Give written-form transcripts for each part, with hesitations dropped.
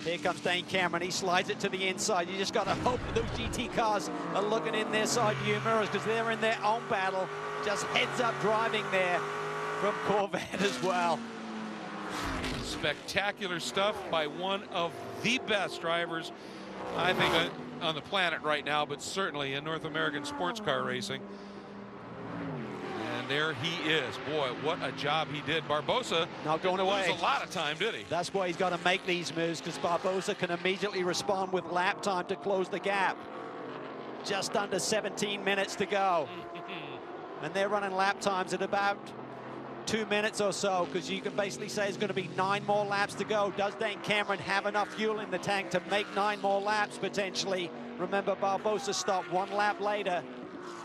Here comes Dane Cameron. He slides it to the inside. You just got to hope that those GT cars are looking in their side view mirrors because they're in their own battle. Just heads up driving there from Corvette as well. Spectacular stuff by one of the best drivers, I think, on the planet right now, but certainly in North American sports car racing. And there he is. Boy, what a job he did. Barbosa not going away. Lose a lot of time, did he? That's why he's got to make these moves, because Barbosa can immediately respond with lap time to close the gap. Just under 17 minutes to go. And they're running lap times at about 2 minutes or so, because you can basically say it's going to be 9 more laps to go. Does Dane Cameron have enough fuel in the tank to make 9 more laps potentially? Remember, Barbosa stopped 1 lap later.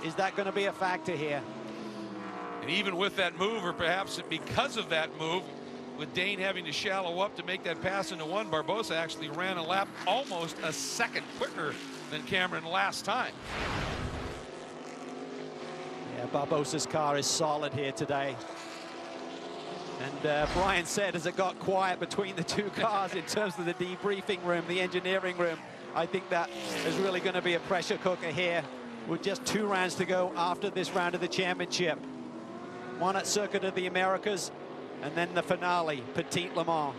Is that going to be a factor here? And even with that move, or perhaps because of that move, with Dane having to shallow up to make that pass into 1, Barbosa actually ran a lap almost a second quicker than Cameron last time. Yeah, Barbosa's car is solid here today. And Brian said as it got quiet between the 2 cars in terms of the debriefing room, the engineering room, I think that is really going to be a pressure cooker here with just 2 rounds to go after this round of the championship. 1 at Circuit of the Americas, and then the finale, Petit Le Mans.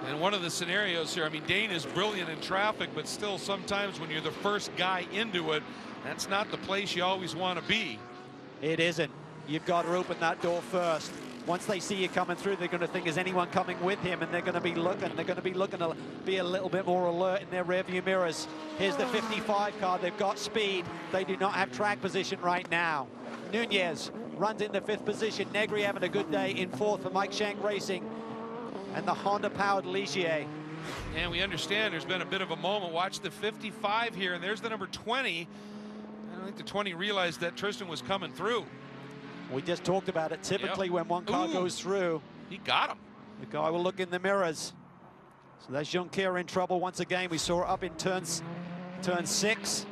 And one of the scenarios here, I mean, Dane is brilliant in traffic, but still sometimes when you're the first guy into it, that's not the place you always want to be. It isn't. You've got to open that door first. Once they see you coming through, they're going to think, is anyone coming with him? And they're going to be looking. They're going to be looking to be a little bit more alert in their rearview mirrors. Here's the 55 car. They've got speed. They do not have track position right now. Nunez runs into 5th position. Negri having a good day in 4th for Mike Shank Racing and the Honda-powered Ligier. And we understand there's been a bit of a moment. Watch the 55 here, and there's the number 20. I don't think the 20 realized that Tristan was coming through. We just talked about it. Typically, when one car goes through, he got him. The guy will look in the mirrors. So that's Juncker in trouble once again. We saw it up in turn 6.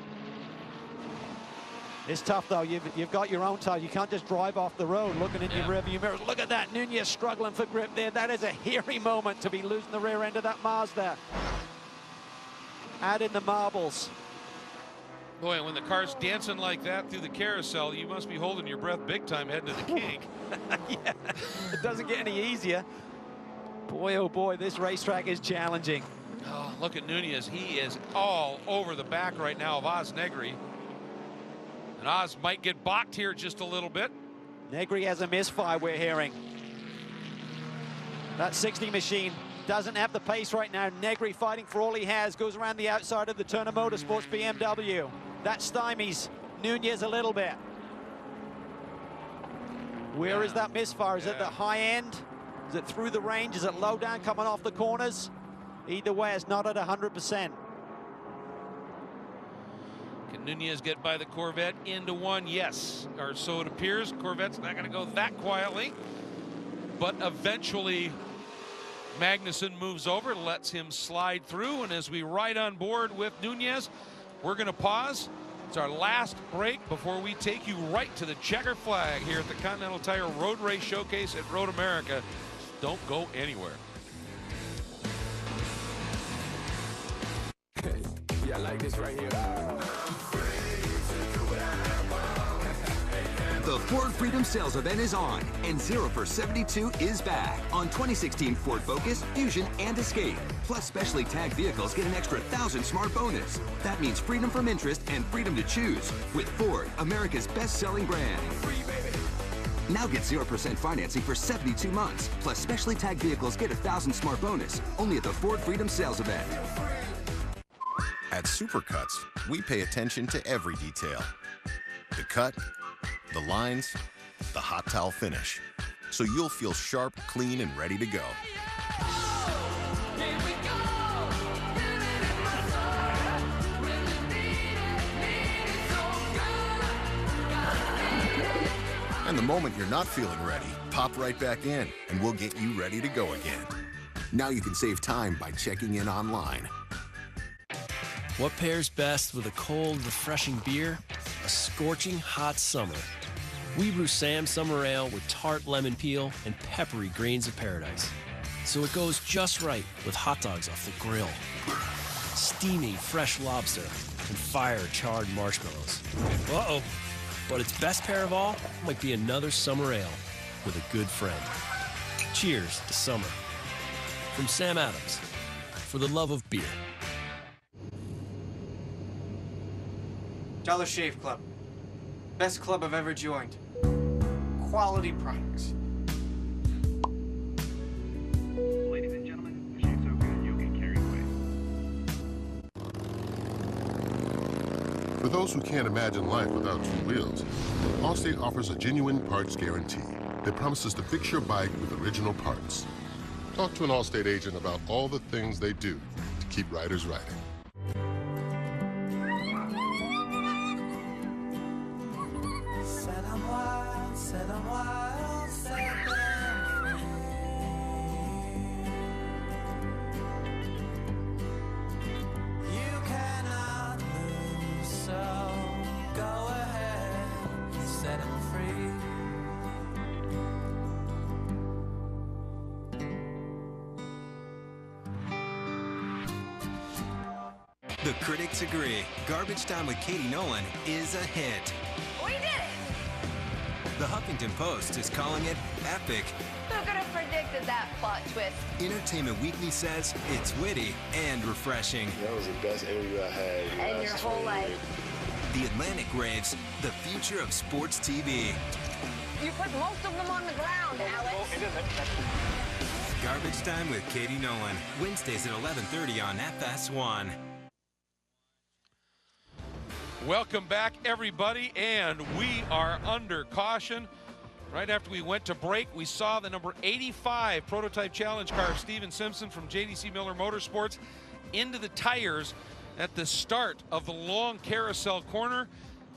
It's tough, though. You've got your own tire. You can't just drive off the road looking in your rearview mirrors. Look at that. Nunez struggling for grip there. That is a hairy moment to be losing the rear end of that Mazda. Add in the marbles. Boy, when the car's dancing like that through the carousel, you must be holding your breath big time heading to the kink. Yeah, it doesn't get any easier. Boy, oh boy, this racetrack is challenging. Oh, look at Nunez. He is all over the back right now of Oz Negri. And Oz might get balked here just a little bit. Negri has a misfire, we're hearing. That 60 machine doesn't have the pace right now. Negri fighting for all he has, goes around the outside of the Turner Motorsports BMW. That stymies Nunez a little bit. Where is that misfire? Is it the high end? Is it through the range? Is it low down coming off the corners? Either way, it's not at 100%. Can Nunez get by the Corvette into 1? Yes, or so it appears. Corvette's not going to go that quietly, but eventually Magnussen moves over, lets him slide through, and as we ride on board with Nunez, we're going to pause. It's our last break before we take you right to the checker flag here at the Continental Tire Road Race Showcase at Road America. Don't go anywhere. Yeah, I like this right here. The Ford Freedom Sales Event is on, and 0 for 72 is back on 2016 Ford Focus, Fusion, and Escape. Plus, specially tagged vehicles get an extra 1,000 smart bonus. That means freedom from interest and freedom to choose with Ford, America's best-selling brand. Now get 0% financing for 72 months. Plus, specially tagged vehicles get 1,000 smart bonus. Only at the Ford Freedom Sales Event. At Supercuts, we pay attention to every detail. The cut, the lines, the hot towel finish. So you'll feel sharp, clean, and ready to go. And the moment you're not feeling ready, pop right back in, and we'll get you ready to go again. Now you can save time by checking in online. What pairs best with a cold, refreshing beer? A scorching hot summer. We brew Sam Summer Ale with tart lemon peel and peppery grains of paradise. so it goes just right with hot dogs off the grill, steamy fresh lobster, and fire-charred marshmallows. Uh-oh. But its best pair of all might be another summer ale with a good friend. Cheers to summer. From Sam Adams, for the love of beer. Dollar Shave Club. Best club I've ever joined. Quality products. Ladies and gentlemen, the shave's so good you'll get carried away. For those who can't imagine life without two wheels, Allstate offers a genuine parts guarantee that promises to fix your bike with original parts. Talk to an Allstate agent about all the things they do to keep riders riding. The critics agree. Garbage Time with Katie Nolan is a hit. We did it! The Huffington Post is calling it epic. Who could have predicted that plot twist? Entertainment Weekly says it's witty and refreshing. That was the best interview I had. And your whole life. The Atlantic raves the future of sports TV. You put most of them on the ground, Alex. Garbage Time with Katie Nolan. Wednesdays at 11:30 on FS1. Welcome back, everybody, and we are under caution. Right after we went to break, we saw the number 85 prototype challenge car of Steven Simpson from JDC Miller Motorsports into the tires at the start of the long carousel corner.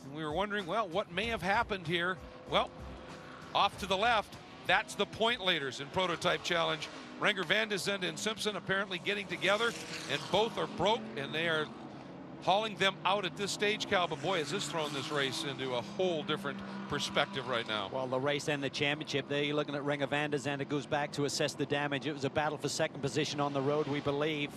And we were wondering, well, what may have happened here? Well, off to the left, that's the point leaders in prototype challenge. Renger van de Zende and Simpson apparently getting together, and both are broke, and they are hauling them out at this stage, Cal. But boy, has this thrown this race into a whole different perspective right now. Well, the race and the championship there, you're looking at Renger van de Zende goes back to assess the damage. It was a battle for second position on the road, we believe.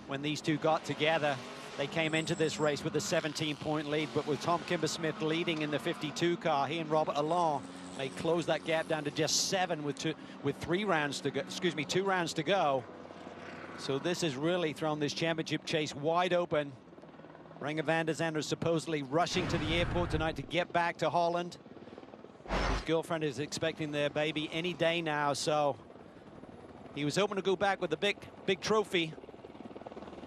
When these two got together, they came into this race with a 17-point lead, but with Tom Kimber-Smith leading in the 52 car, he and Robert Alon, they closed that gap down to just 7 with 2 rounds to go. So this has really thrown this championship chase wide open. Renger van de Zende is supposedly rushing to the airport tonight to get back to Holland. His girlfriend is expecting their baby any day now, so he was hoping to go back with a big trophy.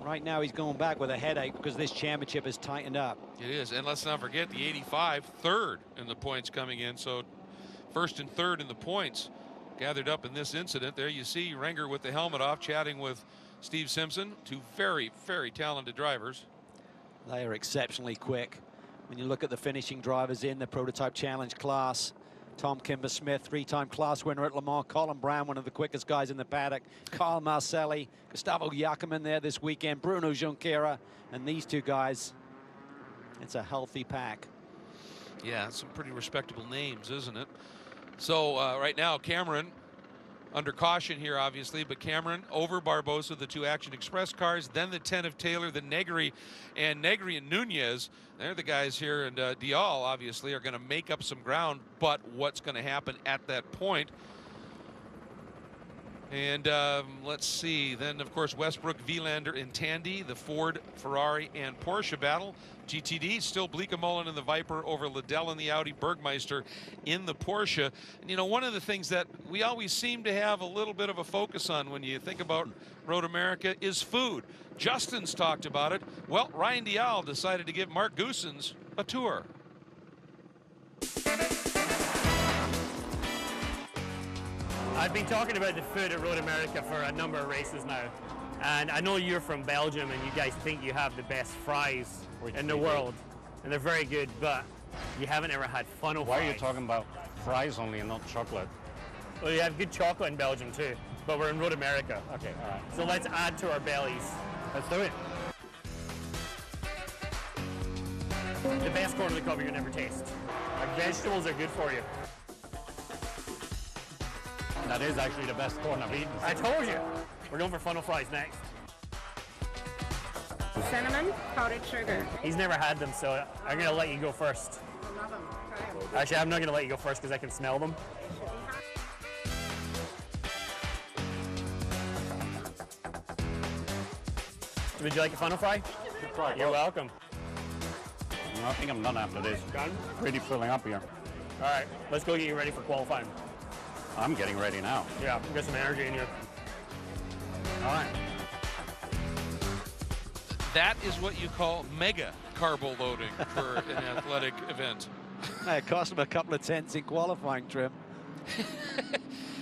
Right now he's going back with a headache because this championship has tightened up. It is, and let's not forget the 85, third in the points coming in. So first and third in the points gathered up in this incident. There you see Renger with the helmet off, chatting with Steve Simpson, two very, very talented drivers. They are exceptionally quick. When you look at the finishing drivers in the prototype challenge class, Tom Kimber-Smith, 3-time class winner at Le Mans. Colin Brown, one of the quickest guys in the paddock. Kyle Marcelli, Gustavo Jacquemin there this weekend. Bruno Junqueira, and these two guys. It's a healthy pack. Yeah, some pretty respectable names, isn't it? So right now, Cameron under caution here, obviously, but Cameron over Barbosa, the 2 Action Express cars, then the 10 of Taylor, the Negri and Nunez. They're the guys here, and Dial, obviously, are going to make up some ground, but what's going to happen at that point? And let's see, then, of course, Westbrook, Vielander, and Tandy, the Ford, Ferrari, and Porsche battle. GTD, still Bleekemolen in the Viper over Liddell in the Audi, Bergmeister in the Porsche. And, you know, one of the things that we always seem to have a little bit of a focus on when you think about Road America is food. Justin's talked about it. Well, Ryan Dial decided to give Mark Goossens a tour. I've been talking about the food at Road America for a number of races now. And I know you're from Belgium and you guys think you have the best fries in the world. And they're very good, but you haven't ever had funnel fries. Why are you talking about fries only and not chocolate? Well, you have good chocolate in Belgium too, but we're in Road America. Okay, all right. So let's add to our bellies. Let's do it. The best corn on the cob you're gonna ever taste. Our vegetables are good for you. That is actually the best corn I've eaten. I told you. We're going for funnel fries next. Cinnamon, powdered sugar. He's never had them, so I'm going to let you go first. I love them. Try 'em. Actually, I'm not going to let you go first because I can smell them. Would you like a funnel fry? You're welcome. I think I'm done after this. Done? Pretty filling up here. All right, let's go get you ready for qualifying. I'm getting ready now. Yeah, get some energy in you. All right. That is what you call mega carbo loading for an athletic event. It cost him a couple of tenths in qualifying, Trim.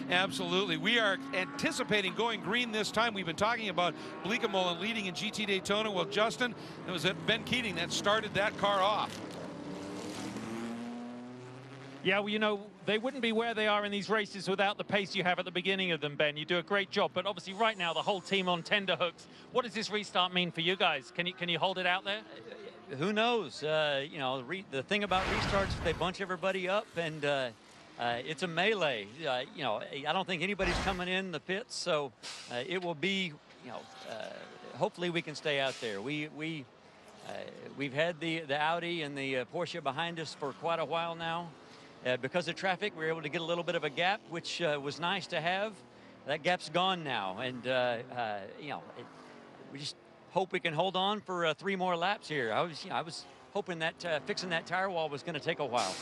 Absolutely. We are anticipating going green this time. We've been talking about Bleekemolen leading in GT Daytona. Well, Justin, it was Ben Keating that started that car off. Yeah, well, you know, they wouldn't be where they are in these races without the pace you have at the beginning of them, Ben. You do a great job, but obviously right now the whole team on tenterhooks. What does this restart mean for you guys? Can you hold it out there? Who knows? You know, the thing about restarts is they bunch everybody up, and it's a melee. You know, I don't think anybody's coming in the pits, so it will be, you know, hopefully we can stay out there. We've had the Audi and the Porsche behind us for quite a while now. Because of traffic, we were able to get a little bit of a gap, which was nice to have. That gap's gone now, and you know, we just hope we can hold on for 3 more laps here. I was hoping that fixing that tire wall was going to take a while.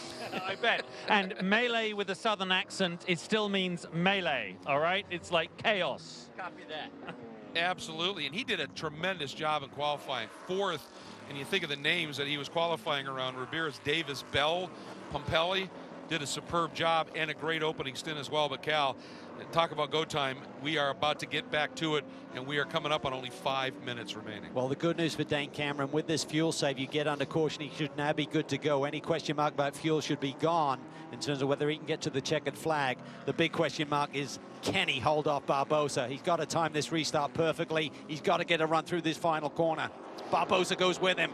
I bet. And melee with a southern accent, it still means melee, all right? It's like chaos. Copy that. Absolutely, and he did a tremendous job in qualifying. 4th, and you think of the names that he was qualifying around: Ramirez, Davis, Bell, Pompelli. Did a superb job and a great opening stint as well. But Cal, talk about go time. We are about to get back to it, and we are coming up on only 5 minutes remaining. Well, the good news for Dane Cameron, with this fuel save, you get under caution, he should now be good to go. Any question mark about fuel should be gone in terms of whether he can get to the checkered flag. The big question mark is, can he hold off Barbosa? He's got to time this restart perfectly. He's got to get a run through this final corner. Barbosa goes with him.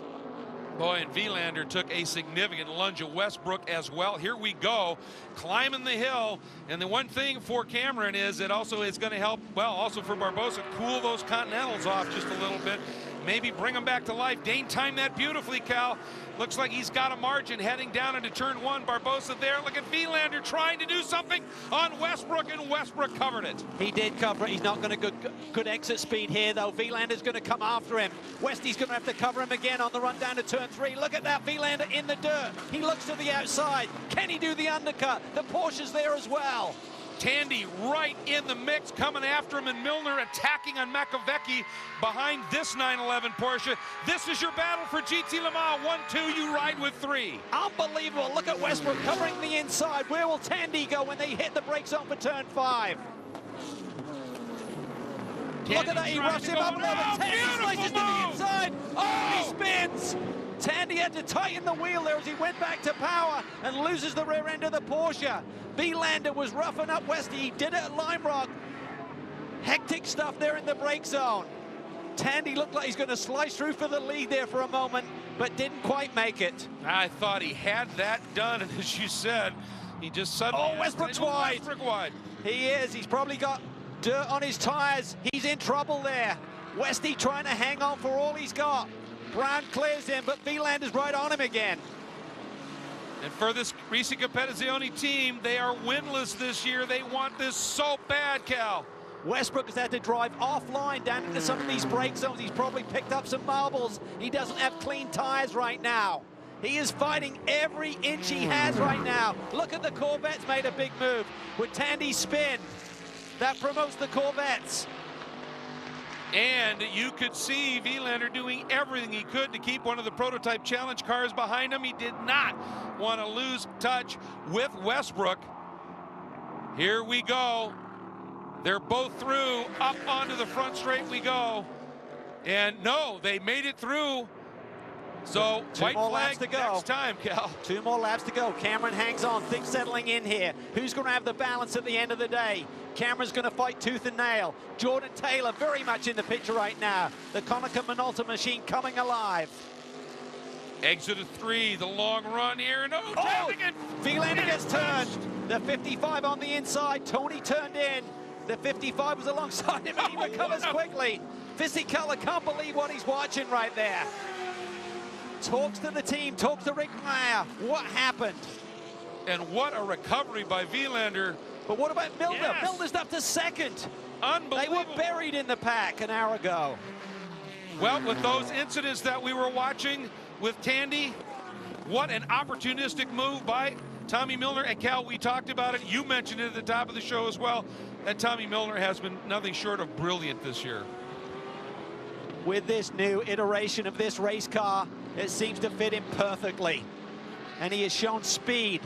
Boy, and Vilander took a significant lunge at Westbrook as well. Here we go, climbing the hill. And the one thing for Cameron is it also is going to help, well, also for Barbosa, cool those Continentals off just a little bit. Maybe bring them back to life. Dane timed that beautifully, Cal. Looks like he's got a margin heading down into turn 1. Barbosa there. Look at Vilander trying to do something on Westbrook, and Westbrook covered it. He did cover it. He's not going to good exit speed here, though. Vilander's going to come after him. Westy's going to have to cover him again on the run down to turn 3. Look at that, Vilander in the dirt. He looks to the outside. Can he do the undercut? The Porsche's there as well. Tandy right in the mix, coming after him, and Milner attacking on Makovecki behind this 911 Porsche. This is your battle for GT Le Mans. 1-2, you ride with 3. Unbelievable. Look at Westbrook covering the inside. Where will Tandy go when they hit the brake zone for turn 5? Look at that, he roughs him up a little bit. Tandy slices to the inside. Oh, he spins. Tandy had to tighten the wheel there as he went back to power and loses the rear end of the Porsche. Vilander was roughing up Westy. He did it at Lime Rock. Hectic stuff there in the brake zone. Tandy looked like he's going to slice through for the lead there for a moment, but didn't quite make it. I thought he had that done, and as you said, he just suddenly... Oh, Westbrook's wide. Westbrook wide. He is. He's probably got dirt on his tires. He's in trouble there. Westy trying to hang on for all he's got. Brown clears him, but Vilander's right on him again. And for this Risi Competizione team, they are winless this year. They want this so bad, Cal. Westbrook has had to drive offline down into some of these brake zones. He's probably picked up some marbles. He doesn't have clean tires right now. He is fighting every inch he has right now. Look at the Corvettes made a big move with Tandy's spin. That promotes the Corvettes. And you could see Vilander doing everything he could to keep one of the prototype challenge cars behind him. He did not want to lose touch with Westbrook. Here we go. They're both through. Up onto the front straight we go. And no, they made it through. So white flag to go. Next time, Cal. 2 more laps to go. Cameron hangs on. Things settling in here. Who's going to have the balance at the end of the day? Cameron's going to fight tooth and nail. Jordan Taylor very much in the picture right now. The Konica Minolta machine coming alive. Exit of 3, the long run here. No, oh, Vilander gets turned. The 55 on the inside. Tony turned in. The 55 was alongside him, and he recovers quickly. Fisichella can't believe what he's watching right there. Talks to the team, talks to Rick Meyer. What happened? And what a recovery by Vilander. But what about Milner? Yes. Milner's up to second. Unbelievable. They were buried in the pack an hour ago. Well, with those incidents that we were watching with Tandy, what an opportunistic move by Tommy Milner. And Cal, we talked about it. You mentioned it at the top of the show as well, that Tommy Milner has been nothing short of brilliant this year. With this new iteration of this race car, it seems to fit him perfectly. And he has shown speed,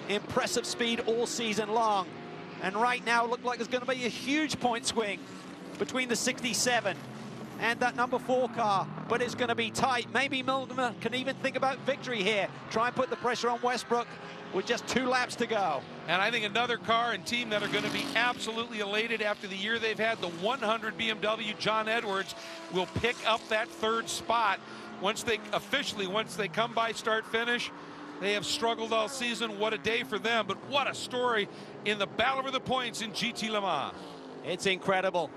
impressive speed all season long. And right now, it looks like there's going to be a huge point swing between the 67 and that number 4 car, but it's going to be tight. Maybe Milner can even think about victory here. Try and put the pressure on Westbrook with just 2 laps to go. And I think another car and team that are going to be absolutely elated after the year they've had, the 100 BMW John Edwards, will pick up that 3rd spot once they come by start finish. They have struggled all season. What a day for them, but what a story in the battle for the points in GT Le Mans. It's incredible.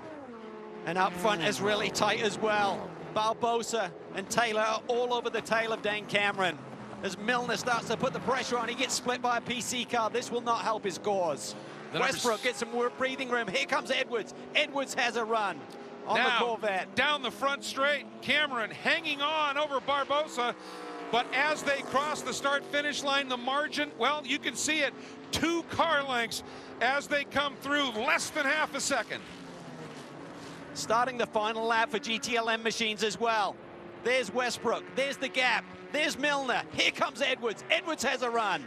And up front is really tight as well. Barbosa and Taylor are all over the tail of Dan Cameron. As Milner starts to put the pressure on, he gets split by a PC car. This will not help his cause. Westbrook gets some breathing room. Here comes Edwards. Edwards has a run on the Corvette. Down the front straight, Cameron hanging on over Barbosa. But as they cross the start-finish line, the margin, well, you can see it, 2 car lengths as they come through, less than half a second. Starting the final lap for GTLM machines as well. There's Westbrook, there's the gap, there's Milner, here comes Edwards. Edwards has a run.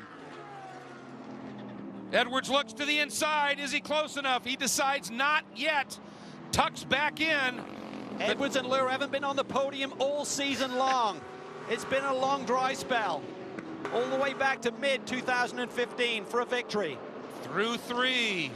Edwards looks to the inside. Is he close enough? He decides not yet. Tucks back in. Edwards and Lure haven't been on the podium all season long. It's been a long dry spell, all the way back to mid-2015 for a victory. Through 3.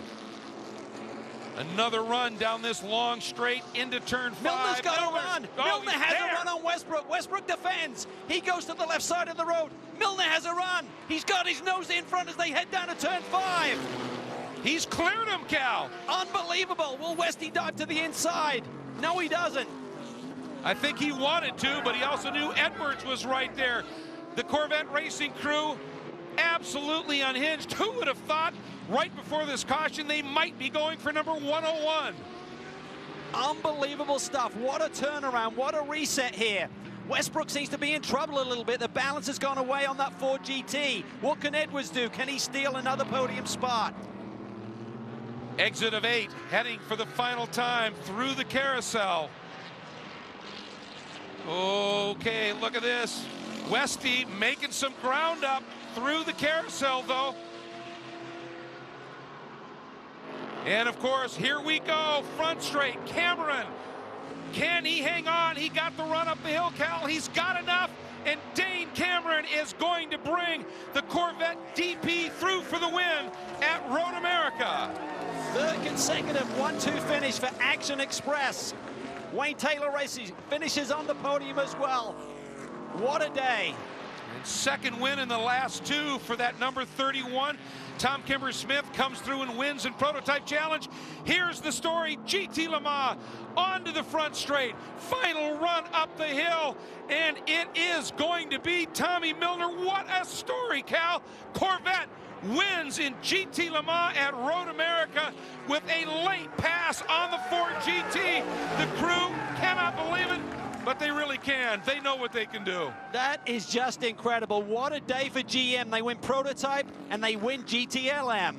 Another run down this long straight into turn 5. Milner's got a run. Milner has a run on Westbrook. Westbrook defends. He goes to the left side of the road. Milner has a run. He's got his nose in front as they head down to turn 5. He's cleared him, Cal. Unbelievable. Will Westy dive to the inside? No, he doesn't. I think he wanted to, but he also knew Edwards was right there. The Corvette racing crew absolutely unhinged. Who would have thought right before this caution they might be going for number 101? Unbelievable stuff. What a turnaround. What a reset here. Westbrook seems to be in trouble a little bit. The balance has gone away on that Ford GT. What can Edwards do? Can he steal another podium spot? Exit of 8, heading for the final time through the carousel. Okay, look at this. Westy making some ground up through the carousel, though. And of course, here we go, front straight. Cameron, can he hang on? He got the run up the hill, Cal. He's got enough, and Dane Cameron is going to bring the Corvette DP through for the win at Road America. 3rd consecutive 1-2 finish for Action Express. Wayne Taylor Racing finishes on the podium as well. What a day. And 2nd win in the last 2 for that number 31. Tom Kimber-Smith comes through and wins in Prototype Challenge. Here's the story. GT Le Mans onto the front straight. Final run up the hill. And it is going to be Tommy Milner. What a story, Cal. Corvette wins in GT Le Mans at Road America with a late pass on the Ford GT. The crew cannot believe it, but they really can. They know what they can do. That is just incredible. What a day for GM. They win Prototype and they win GTLM.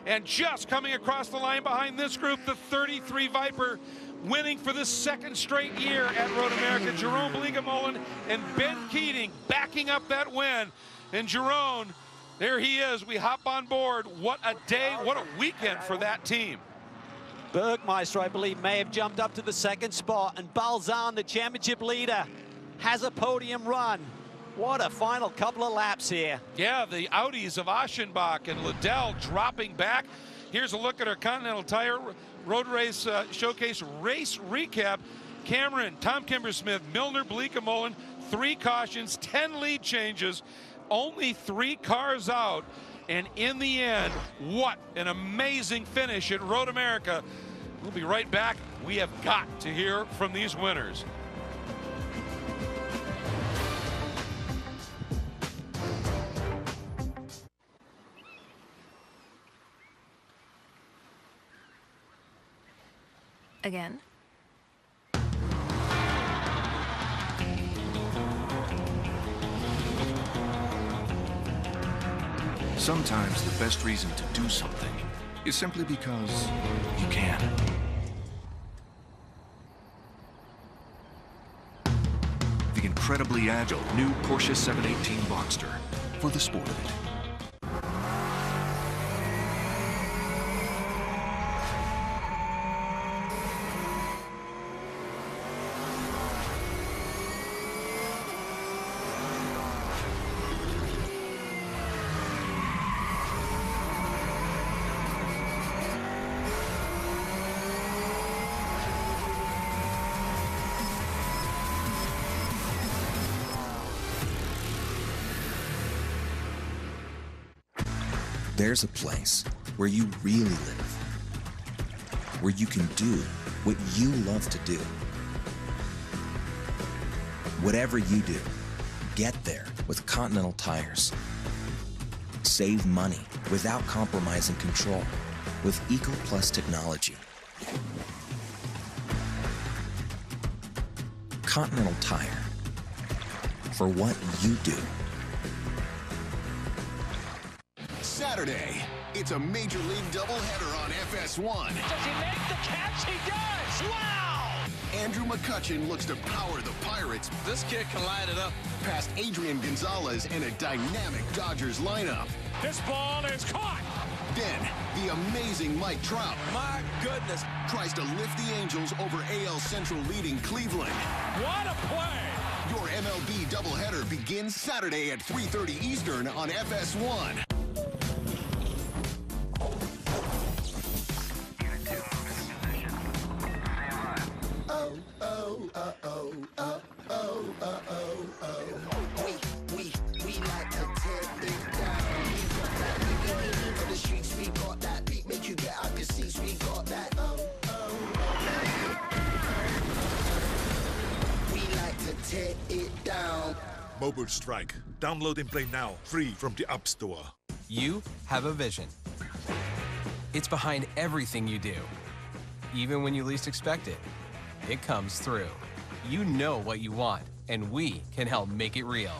And just coming across the line behind this group, the 33 Viper, winning for the 2nd straight year at Road America. Jerome Bleekemolen and Ben Keating backing up that win. And Jerome, there he is. We hop on board. What a day, what a weekend for that team. Bergmeister, I believe, may have jumped up to the 2nd spot, and Balzan, the championship leader, has a podium run. What a final couple of laps here. Yeah, the Audis of Aschenbach and Liddell dropping back. Here's a look at our Continental Tire Road Race Showcase race recap. Cameron, Tom Kimber-Smith, Milner, Bleekemolen, 3 cautions, 10 lead changes, only 3 cars out. And in the end, what an amazing finish at Road America. We'll be right back. We have got to hear from these winners. Again. Sometimes the best reason to do something is simply because you can. The incredibly agile new Porsche 718 Boxster for the sport of it. There's a place where you really live, where you can do what you love to do. Whatever you do, get there with Continental Tires. Save money without compromising control with EcoPlus technology. Continental Tire, for what you do. Saturday, it's a Major League doubleheader on FS1. Does he make the catch? He does! Wow! Andrew McCutchen looks to power the Pirates. This kid can light it up. Past Adrian Gonzalez and a dynamic Dodgers lineup. This ball is caught! Then, the amazing Mike Trout. My goodness. Tries to lift the Angels over AL Central leading Cleveland. What a play! Your MLB doubleheader begins Saturday at 3:30 Eastern on FS1. We like to tear it down. We got that beat on the streets. We got that beat, make you get out your seats. We got that. We like to tear it down. Mobile Strike. Download and play now, free from the App Store. You have a vision. It's behind everything you do. Even when you least expect it, it comes through. You know what you want, and we can help make it real.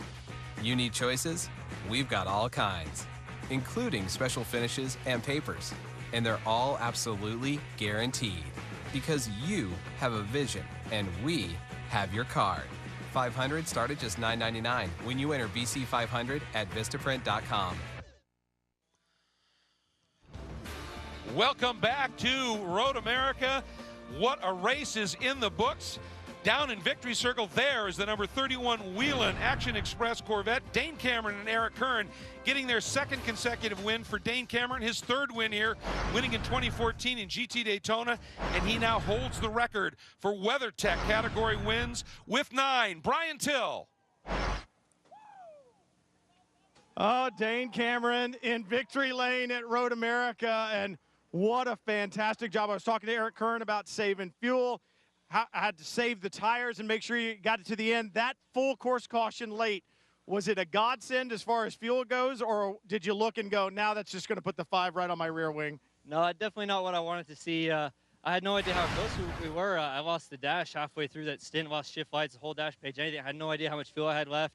You need choices? We've got all kinds, including special finishes and papers. And they're all absolutely guaranteed. Because you have a vision, and we have your card. 500 start at just $9.99 when you enter BC500 at Vistaprint.com. Welcome back to Road America. What a race is in the books. Down in victory circle there is the number 31 Wheelan Action Express Corvette. Dane Cameron and Eric Kern getting their second consecutive win. For Dane Cameron, his third win here, winning in 2014 in GT Daytona, and he now holds the record for WeatherTech category wins with 9. Brian Till. Oh, Dane Cameron in victory lane at Road America, and what a fantastic job. I was talking to Eric Kern about saving fuel. I had to save the tires and make sure you got it to the end. That full course caution late, was it a godsend as far as fuel goes, or did you look and go, now that's just going to put the 5 right on my rear wing? No, definitely not what I wanted to see. I had no idea how close we were. I lost the dash halfway through that stint, lost shift lights, the whole dash page, anything. I had no idea how much fuel I had left.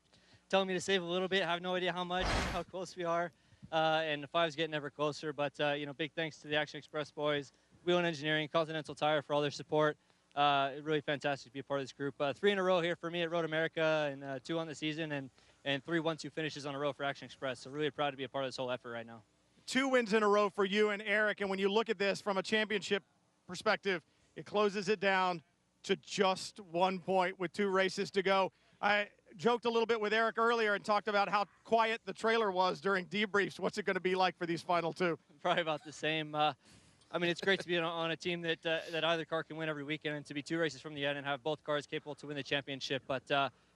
Telling me to save a little bit, I have no idea how much, how close we are. And the 5's getting ever closer. But, you know, big thanks to the Action Express boys, Wheelan Engineering, Continental Tire for all their support. Really fantastic to be a part of this group. 3 in a row here for me at Road America, and 2 on the season, and 3 1-2 finishes on a row for Action Express. So really proud to be a part of this whole effort right now. 2 wins in a row for you and Eric, and when you look at this from a championship perspective, it closes it down to just 1 point with 2 races to go. I joked a little bit with Eric earlier and talked about how quiet the trailer was during debriefs. What's it going to be like for these final 2? Probably about the same. I mean, it's great to be on a team that either car can win every weekend, and to be 2 races from the end and have both cars capable to win the championship. But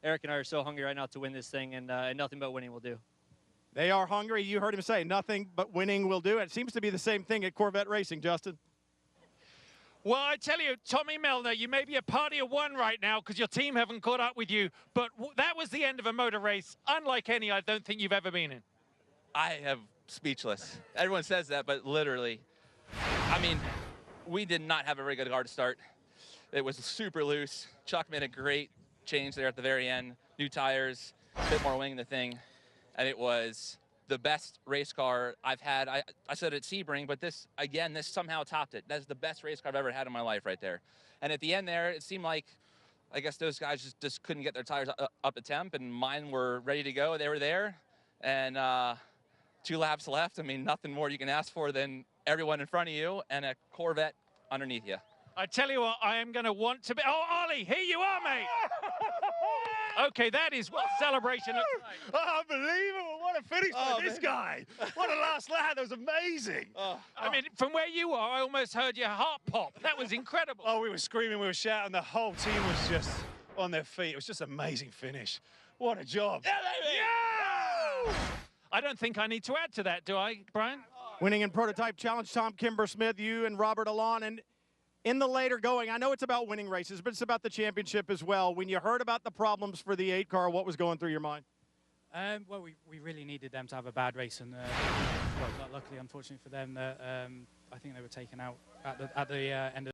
Eric and I are so hungry right now to win this thing, and nothing but winning will do. They are hungry. You heard him say nothing but winning will do. It seems to be the same thing at Corvette Racing, Justin. Well, I tell you, Tommy Milner, you may be a party of one right now because your team haven't caught up with you, but that was the end of a motor race, unlike any I don't think you've ever been in. I am speechless. Everyone says that, but literally, I mean, we did not have a very good car to start. It was super loose. Chuck made a great change there at the very end. New tires, a bit more wing in the thing, and it was the best race car I've had. I said at Sebring, but this somehow topped it. That's the best race car I've ever had in my life right there. And at the end there, it seemed like, I guess those guys just couldn't get their tires up a temp, and mine were ready to go. They were there, and 2 laps left. I mean, nothing more you can ask for than everyone in front of you and a Corvette underneath you. I tell you what, I am going to want to be... Oh, Ollie, here you are, mate. Okay, that is what celebration looks like. Unbelievable. What a finish by this guy. What a last lap. That was amazing. I mean, from where you are, I almost heard your heart pop. That was incredible. Oh, we were screaming, we were shouting. The whole team was just on their feet. It was just an amazing finish. What a job. Yeah, baby. Yeah! I don't think I need to add to that, do I, Brian? Winning in Prototype Challenge, Tom Kimber-Smith, you and Robert Alon. And in the later going, I know it's about winning races, but it's about the championship as well. When you heard about the problems for the 8 car, what was going through your mind? Well, we really needed them to have a bad race, and well, luckily, unfortunately for them, I think they were taken out at the end of